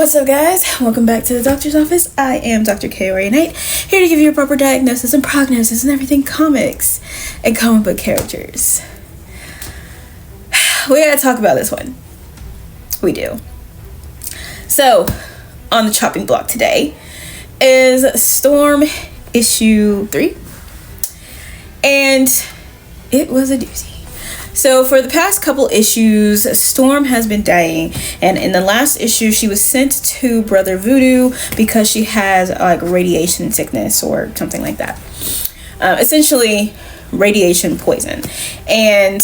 What's up, guys? Welcome back to the doctor's office. I am Dr. K.O.R.A. Knight, here to give you a proper diagnosis and prognosis and everything comics and comic book characters. We gotta talk about this one. We do. So, on the chopping block today is Storm issue 3. And it was a doozy. So for the past couple issues, Storm has been dying, and in the last issue she was sent to Brother Voodoo because she has like radiation sickness or something like that. Essentially radiation poison, and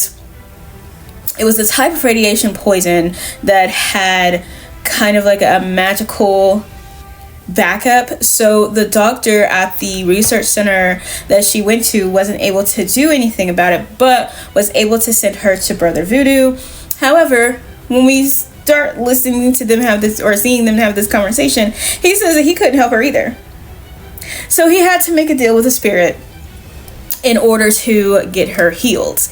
it was the type of radiation poison that had kind of like a magical backup. So the doctor at the research center that she went to wasn't able to do anything about it, but was able to send her to Brother Voodoo. However, when we start listening to them have this or seeing them have this conversation, he says that he couldn't help her either. So he had to make a deal with the spirit in order to get her healed.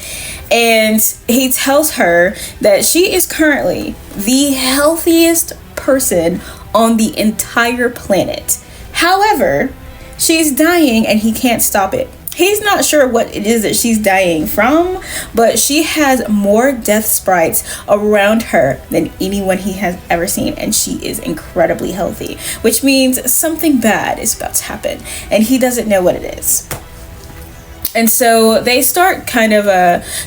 And he tells her that she is currently the healthiest person on the entire planet. However, she's dying and he can't stop it. He's not sure what it is that she's dying from, but she has more death sprites around her than anyone he has ever seen, and she is incredibly healthy, which means something bad is about to happen and he doesn't know what it is. And so they start kind of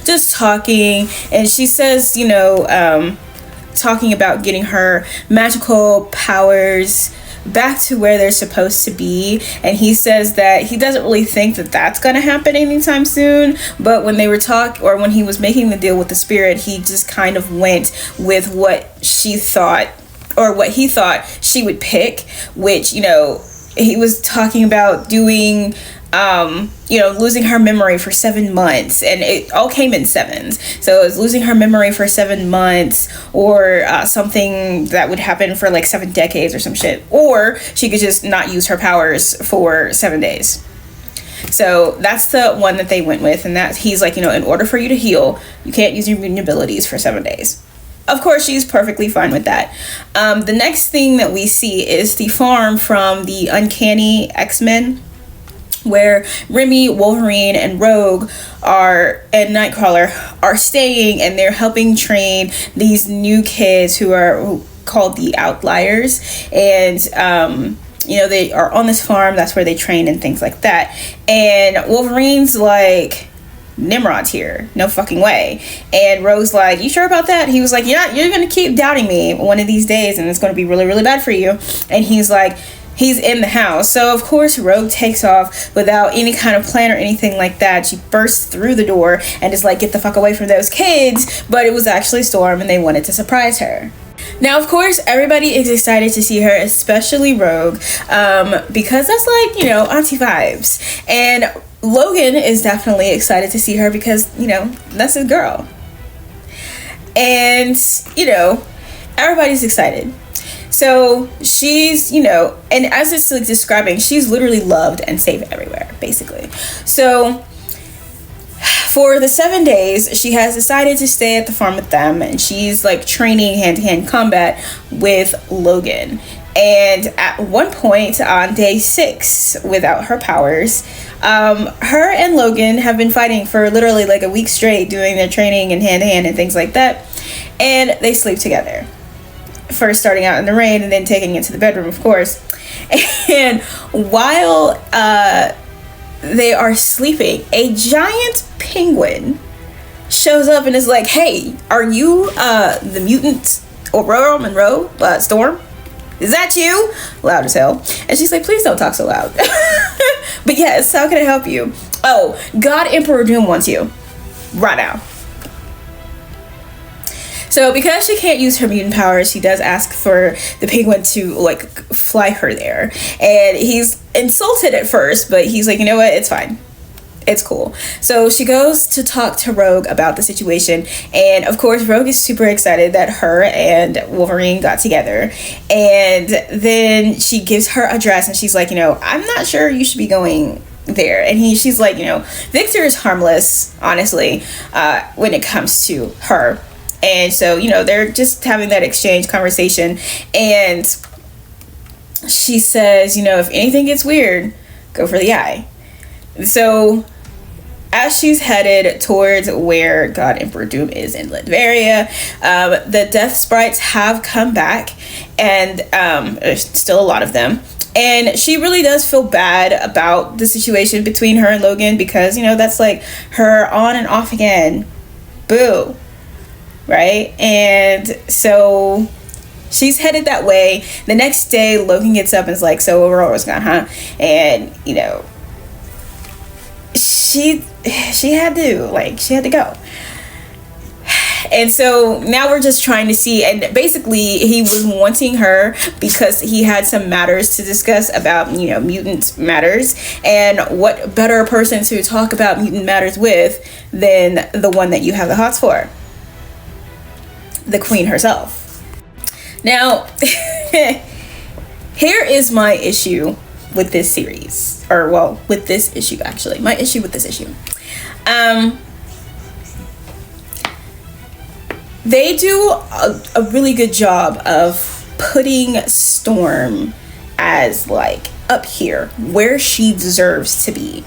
just talking, and she says, talking about getting her magical powers back to where they're supposed to be, and he says that he doesn't really think that that's going to happen anytime soon, but when they were when he was making the deal with the spirit, he just kind of went with what she thought, or what he thought she would pick, which, he was talking about doing losing her memory for 7 months, and it all came in sevens. So it was losing her memory for 7 months, or something that would happen for like 7 decades or some shit, or she could just not use her powers for 7 days. So that's the one that they went with, and that he's like, in order for you to heal, you can't use your mutant abilities for 7 days. Of course, she's perfectly fine with that. The next thing that we see is the farm from the Uncanny X-Men, where Remy, Wolverine, and Rogue and Nightcrawler are staying, and they're helping train these new kids who are called the Outliers, and they are on this farm. That's where they train and things like that. And Wolverine's like, Nimrod's here, no fucking way. And Rogue's like, you sure about that? He was like, yeah, you're gonna keep doubting me one of these days, and it's gonna be really, really bad for you. And he's like, he's in the house. So of course Rogue takes off without any kind of plan or anything like that. She bursts through the door and is like, get the fuck away from those kids. But it was actually Storm, and they wanted to surprise her. Now, of course, everybody is excited to see her, especially Rogue, because that's like, auntie vibes. And Logan is definitely excited to see her because, that's his girl. And, everybody's excited. So she's, and as it's like describing, she's literally loved and safe everywhere, basically. So for the 7 days, she has decided to stay at the farm with them, and she's like training hand-to-hand combat with Logan. And at one point on day 6, without her powers, her and Logan have been fighting for literally like a week straight, doing their training and hand-to-hand and things like that. And they sleep together. First starting out in the rain and then taking it to the bedroom, of course. And while they are sleeping, a giant penguin shows up and is like, hey, are you the mutant Logan and Rogue, Storm? Is that you? Loud as hell. And she's like, please don't talk so loud. But yes, how can I help you? Oh, God Emperor Doom wants you right now. So because she can't use her mutant powers, she does ask for the penguin to like fly her there. And he's insulted at first, but he's like, you know what? It's fine. It's cool. So she goes to talk to Rogue about the situation. And of course, Rogue is super excited that her and Wolverine got together. And then she gives her address, and she's like, I'm not sure you should be going there. And she's like, Victor is harmless, honestly, when it comes to her. And so, you know, they're just having that exchange conversation. And she says, you know, if anything gets weird, go for the eye. So as she's headed towards where God Emperor Doom is in Latveria, the death sprites have come back, and there's still a lot of them. And she really does feel bad about the situation between her and Logan, because, you know, that's like her on and off again. Boo. Right? And so she's headed that way. The next day, Logan gets up and is like, so overall, what's going on, huh? And, you know, she had to go. And so now we're just trying to see, and basically he was wanting her because he had some matters to discuss about, you know, mutant matters, and what better person to talk about mutant matters with than the one that you have the hots for, the queen herself. Now here is my issue with this series, or well, with this issue, actually. My issue with this issue. They do a really good job of putting Storm as like up here where she deserves to be.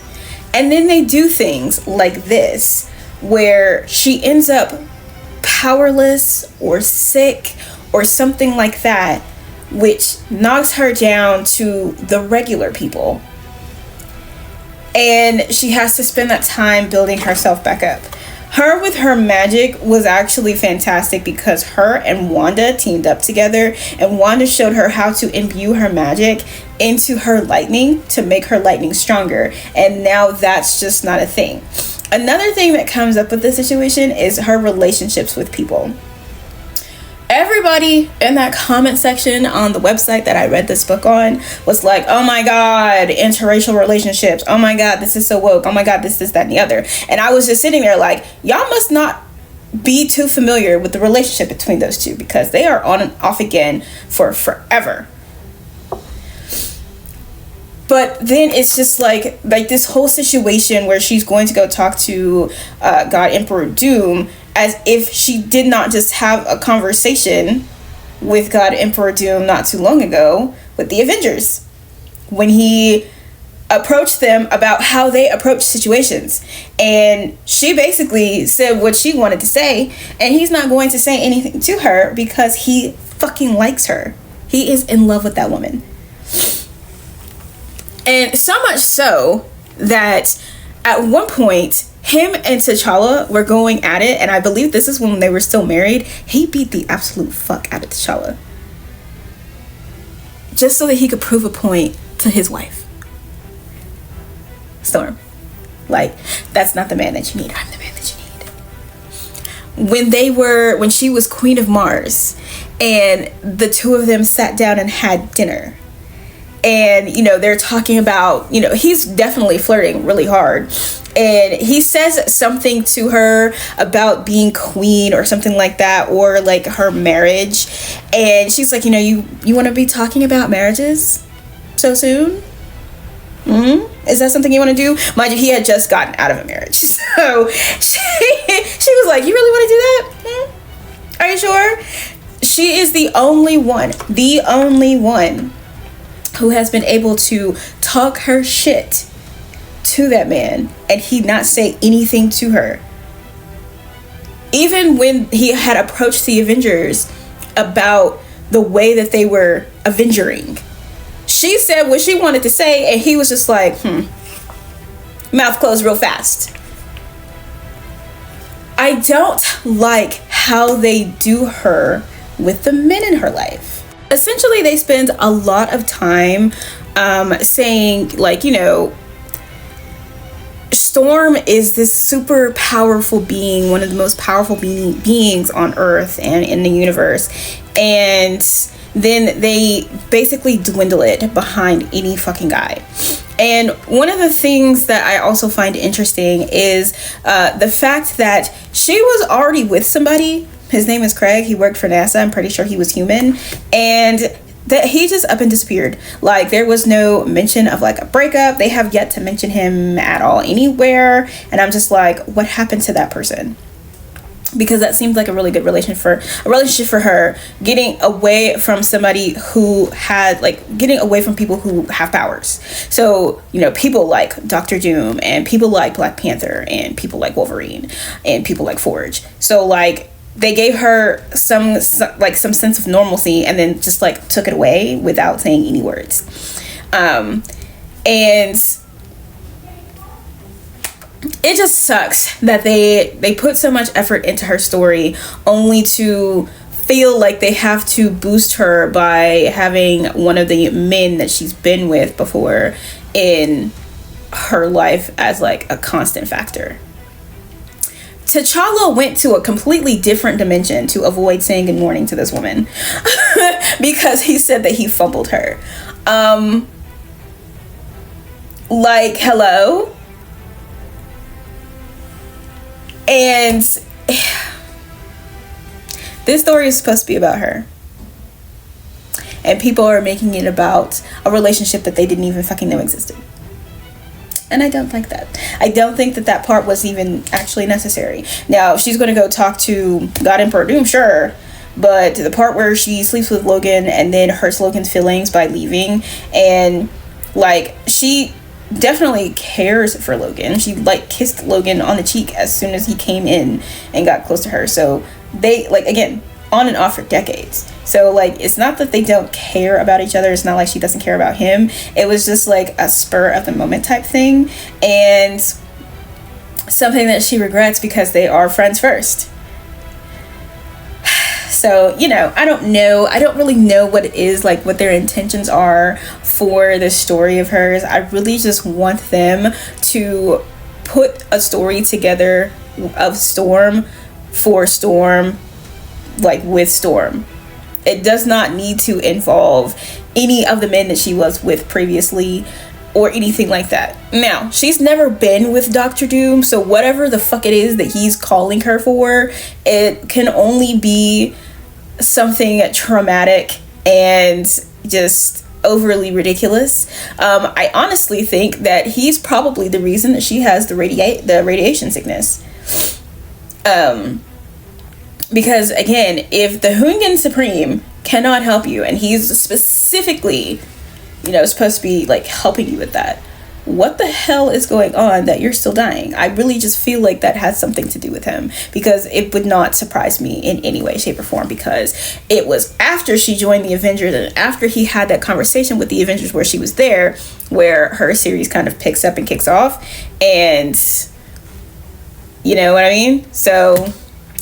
And then they do things like this where she ends up powerless or sick or something like that, which knocks her down to the regular people. And she has to spend that time building herself back up. Her with her magic was actually fantastic because her and Wanda teamed up together, and Wanda showed her how to imbue her magic into her lightning to make her lightning stronger. And now that's just not a thing. Another thing that comes up with this situation is her relationships with people. Everybody in that comment section on the website that I read this book on was like, oh my God, interracial relationships. Oh my God, this is so woke. Oh my God, this, that, and the other. And I was just sitting there like, y'all must not be too familiar with the relationship between those two, because they are on and off again for forever. But then it's just like this whole situation where she's going to go talk to God Emperor Doom, as if she did not just have a conversation with God Emperor Doom not too long ago with the Avengers, when he approached them about how they approach situations. And she basically said what she wanted to say, and he's not going to say anything to her because he fucking likes her. He is in love with that woman. And so much so that at one point, him and T'Challa were going at it, and I believe this is when they were still married. He beat the absolute fuck out of T'Challa, just so that he could prove a point to his wife, Storm. Like, that's not the man that you need. I'm the man that you need. When she was Queen of Mars, and the two of them sat down and had dinner, and, you know, they're talking about, you know, he's definitely flirting really hard. And he says something to her about being queen or something like that, or like her marriage. And she's like, you know, you want to be talking about marriages so soon? Is that something you want to do? Mind you, he had just gotten out of a marriage. So she was like, you really want to do that? Are you sure? She is the only one who has been able to talk her shit to that man and he not say anything to her. Even when he had approached the Avengers about the way that they were avengering, she said what she wanted to say, and he was just like, mouth closed real fast. I don't like how they do her with the men in her life. Essentially, they spend a lot of time saying, like, you know, Storm is this super powerful being, one of the most powerful beings on Earth and in the universe. And then they basically dwindle it behind any fucking guy. And one of the things that I also find interesting is the fact that she was already with somebody. His name is Craig. He worked for NASA. I'm pretty sure he was human. And that he just up and disappeared. Like, there was no mention of like a breakup. They have yet to mention him at all anywhere. And I'm just like, what happened to that person? because that seemed like a really good relationship for her, getting away from somebody who had, like, getting away from people who have powers. So, you know, people like Doctor Doom, and people like Black Panther, and people like Wolverine, and people like Forge. So, like, they gave her some sense of normalcy, and then just, like, took it away without saying any words. And it just sucks that they put so much effort into her story only to feel like they have to boost her by having one of the men that she's been with before in her life as, like, a constant factor. T'Challa went to a completely different dimension to avoid saying good morning to this woman because he said that he fumbled her. Like, hello? And this story is supposed to be about her. And people are making it about a relationship that they didn't even fucking know existed. And I don't like that. I don't think that that part was even actually necessary. Now, she's going to go talk to God Emperor Doom, sure. But the part where she sleeps with Logan and then hurts Logan's feelings by leaving. And, like, she definitely cares for Logan. She, like, kissed Logan on the cheek as soon as he came in and got close to her. So they, like, again, on and off for decades. So, like, it's not that they don't care about each other. It's not like she doesn't care about him. It was just, like, a spur of the moment type thing, and something that she regrets because they are friends first. So, you know, I don't know. I don't really know what it is, like, what their intentions are for this story of hers. I really just want them to put a story together of Storm for Storm, like, with Storm. It does not need to involve any of the men that she was with previously or anything like that. Now, she's never been with Doctor Doom, so whatever the fuck it is that he's calling her for, it can only be something traumatic and just overly ridiculous. I honestly think that he's probably the reason that she has the radiation sickness. Because, again, if the Hungan Supreme cannot help you, and he's specifically, you know, supposed to be, like, helping you with that, what the hell is going on that you're still dying? I really just feel like that has something to do with him, because it would not surprise me in any way, shape, or form, because it was after she joined the Avengers and after he had that conversation with the Avengers where she was there, where her series kind of picks up and kicks off, and you know what I mean? So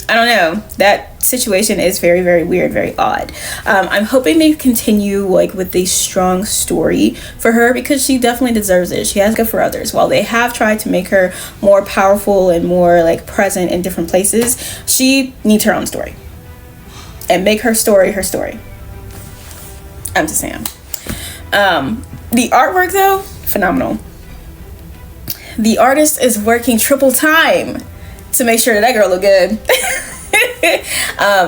I don't know. That situation is very, very weird, very odd. I'm hoping they continue, like, with the strong story for her, because she definitely deserves it. She has good for others. While they have tried to make her more powerful and more, like, present in different places, she needs her own story. And make her story her story. I'm just saying. The artwork, though, phenomenal. The artist is working triple time to make sure that girl look good.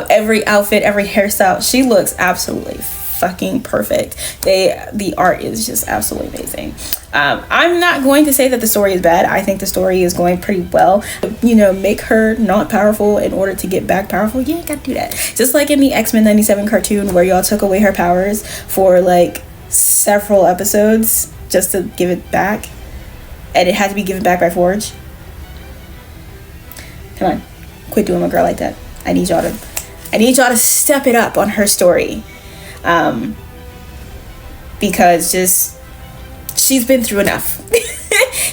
Every outfit, every hairstyle, she looks absolutely fucking perfect. The art is just absolutely amazing. I'm not going to say that the story is bad. I think the story is going pretty well. You know, make her not powerful in order to get back powerful. Yeah, gotta do that. Just like in the X-Men 97 cartoon where y'all took away her powers for, like, several episodes just to give it back, and it had to be given back by Forge. Come on, quit doing my girl like that. I need y'all to step it up on her story, because just she's been through enough.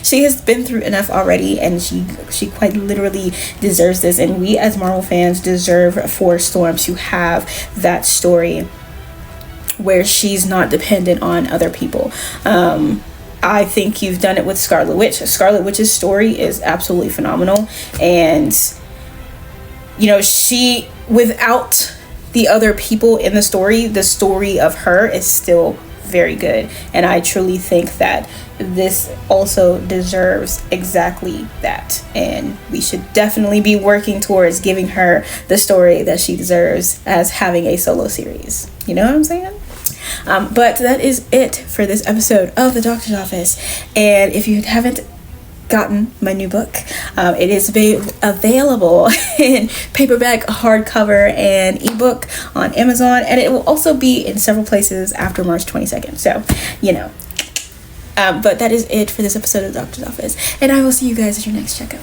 She has been through enough already, and she quite literally deserves this. And we as Marvel fans deserve for Storm to have that story where she's not dependent on other people. I think you've done it with Scarlet Witch. Scarlet Witch's story is absolutely phenomenal. And, you know, she, without the other people in the story of her is still very good. And I truly think that this also deserves exactly that. And we should definitely be working towards giving her the story that she deserves as having a solo series. You know what I'm saying? But that is it for this episode of The Doctor's Office. And if you haven't gotten my new book. It is available in paperback, hardcover, and ebook on Amazon, and it will also be in several places after March 22nd. So, you know. But that is it for this episode of the Doctor's Office, and I will see you guys at your next checkup.